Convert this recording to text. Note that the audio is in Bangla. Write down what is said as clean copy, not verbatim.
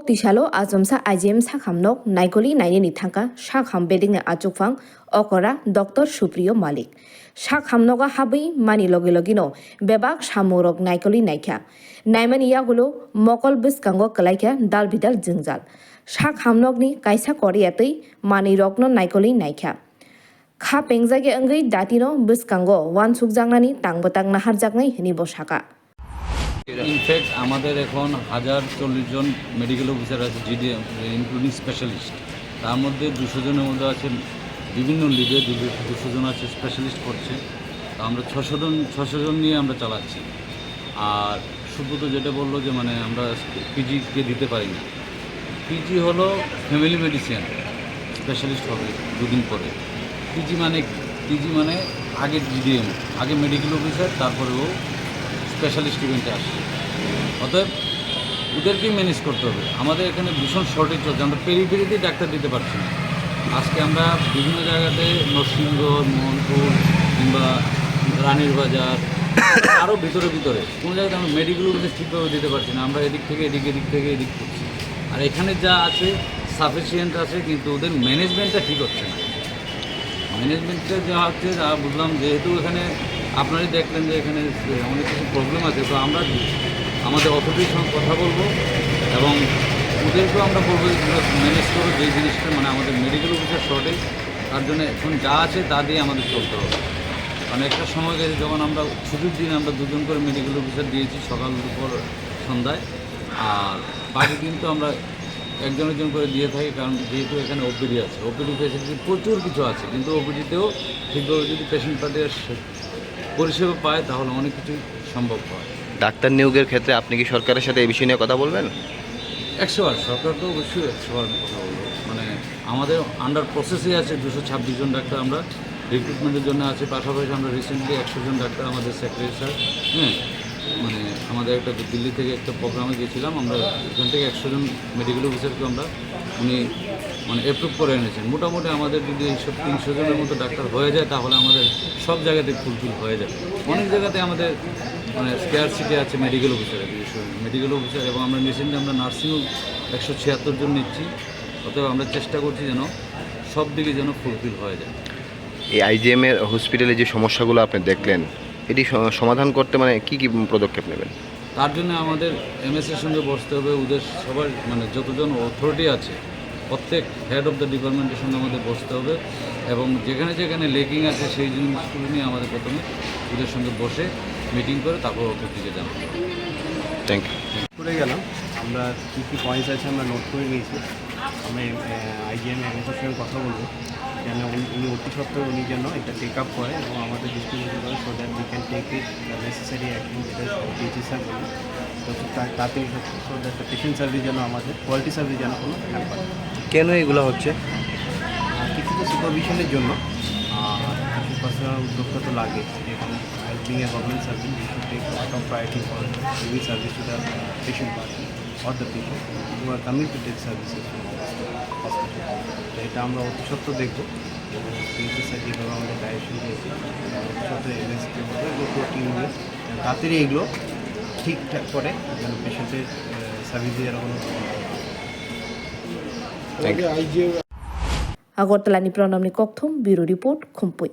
Tisalo Azumsa IGM Sakhamnok Naikoli Naini Thangkha Shakham Beding Achukfang Okora Dr. Supriyo Malik Shakhamnoga Habi Mani Logilogino Bebak Shamurok Naikoli Naikha Naimani Yagulo Mokol Biskango Kalaika Dalbidal Zingjal Shakhamnogni Kaisa Koriati Mani Rokno Naikoli Naikha Kha Pengzage Angai Datino Biskango Wan Sukjangnani Tangbatang Nahar Jagnai Hinibo Shaka in fact আমাদের এখন 1040 জন মেডিকেল অফিসার আছে জিডিএম ইনক্লুডিং স্পেশালিস্ট তার মধ্যে 200 জনের মধ্যে আছে বিভিন্ন লিগে 200 জন আছে স্পেশালিস্ট করছে তো আমরা 600 জন নিয়ে আমরা চালাচ্ছি আর সুব্রত যেটা বললো যে মানে আমরা পিজিকে দিতে পারি না পিজি হলো ফ্যামিলি মেডিসিন স্পেশালিস্ট হবে দুদিন পরে পিজি মানে আগে জিডিএম আগে মেডিকেল অফিসার তারপরে ও স্পেশালিস্ট ইভেন্টে আসছে অতএব ওদেরকেই ম্যানেজ করতে হবে আমাদের এখানে ভীষণ শর্টেজ চলছে আমরা পেরিফেরিতে ডাক্তার দিতে পারছি না আজকে আমরা বিভিন্ন জায়গাতে নরসিংহ মোহনপুর কিংবা রানীর বাজার আরও ভিতরে কোনো জায়গাতে আমরা মেডিকেল অফিস ঠিকভাবে দিতে পারছি না আমরা এদিক থেকে এদিক করছি আর এখানে যা আছে সাফিসিয়েন্ট আছে কিন্তু ওদের ম্যানেজমেন্টটা ঠিক হচ্ছে না ম্যানেজমেন্টটা যা হচ্ছে যা বুঝলাম যেহেতু এখানে আপনারাই দেখলেন যে এখানে অনেক কিছু প্রবলেম আছে তো আমরা আমাদের অথরিটির সঙ্গে কথা বলবো এবং ওদেরকেও আমরা বলবো যে ম্যানেজ করবো যেই জিনিসটা মানে আমাদের মেডিকেল অফিসার শর্টেজ তার জন্য এখন যা আছে তা দিয়ে আমাদের চলতে হবে কারণ একটা সময় গেছে যখন আমরা ছুটির দিন আমরা 2 জন করে মেডিকেল অফিসার দিয়েছি সকাল দুপুর সন্ধ্যায় আর বাকি কিন্তু আমরা একজন করে দিয়ে থাকি কারণ যেহেতু এখানে ওপিডি আছে ওপিডি ফেসিলিটি প্রচুর কিছু আছে কিন্তু ওপিডিতেও ঠিকভাবে যদি পেশেন্ট পার্টির পরিষেবা পায় তাহলে অনেক কিছু সম্ভব হয় ডাক্তার নিয়োগের ক্ষেত্রে আপনি কি সরকারের সাথে এই বিষয় নিয়ে কথা বলবেন 100বার সরকার তো অবশ্যই 100বার কথা বলবো মানে আমাদের আন্ডার প্রসেসে আছে 226 জন ডাক্তার আমরা রিক্রুটমেন্টের জন্য আছে পাশাপাশি আমরা রিসেন্টলি 100 জন ডাক্তার আমাদের সেক্রেটারি স্যার মানে আমাদের একটা দিল্লি থেকে একটা প্রোগ্রামে গিয়েছিলাম আমরা এখান থেকে 100 জন মেডিকেল অফিসারকে আমরা উনি মানে অ্যাপ্রুভ করে এনেছেন মোটামুটি আমাদের যদি এইসব 300 জনের মতো ডাক্তার হয়ে যায় তাহলে আমাদের সব জায়গাতে ফুলফিল হয়ে যাবে অনেক জায়গাতে আমাদের মানে স্কেয়ারসিটি আছে মেডিকেল অফিসার এবং আমরা রিসেন্টলি আমরা নার্সিংও 176 জন নিচ্ছি অতএব আমরা চেষ্টা করছি যেন সব দিকে যেন ফুলফিল হয়ে যায় এই IGM এর হসপিটালে যে সমস্যাগুলো আপনি দেখলেন এটি সমাধান করতে মানে কি পদক্ষেপ নেবেন তার জন্য আমাদের এমএসের সঙ্গে বসতে হবে ওদের সবার মানে যতজন অথরিটি আছে প্রত্যেক হেড অফ দ্য ডিপার্টমেন্টের সঙ্গে আমাদের বসতে হবে এবং যেখানে লেকিং আছে সেই জিনিসগুলো নিয়ে আমাদের প্রথমে ওদের সঙ্গে বসে মিটিং করে তারপর অথরিটিকে জানাবো থ্যাংক ইউ করে গেলাম আমরা কী পয়েন্টস আছে আমরা নোট করে নিয়েছি আমরা IGM এমএসের সঙ্গে কথা বলবো যেন উনি অতি সত্ত্বেও উনি যেন এটা টেক আপ করে এবং আমাদের ডিস্ট্রিবিউট করে so that we can take it necessary action যেটা ডিজি স্যার বলি তো তাড়াতাড়ি সো দ্যাট পেশেন্ট সার্ভিস যেন আমাদের কোয়ালিটি সার্ভিস যেন কোনো হ্যাম্পার কেন এগুলো হচ্ছে কিছু তো সুপারভিশনের জন্য কিছু পার্সোনাল উদ্যোক্তা তো লাগে যেখানে being a government service we should take lot of priority for giving service to the patient party or the patient who are coming to take services from hospital. তো এটা আমরা অতি সত্ত্বর দেখবো এবং পিএইচসি স্যার যেভাবে আমাদের ডাইরেকশন দিয়েছে অতি সত্ত্বর এমএসকে বলবো এগুলো পুরো টিম নিয়ে তাড়াতাড়ি এগুলো ঠিকঠাক করে যেন পেশেন্টের সার্ভিস দিয়ে কোনো Agartala Pranamni Kokthum, Bureau Report, Khumpui.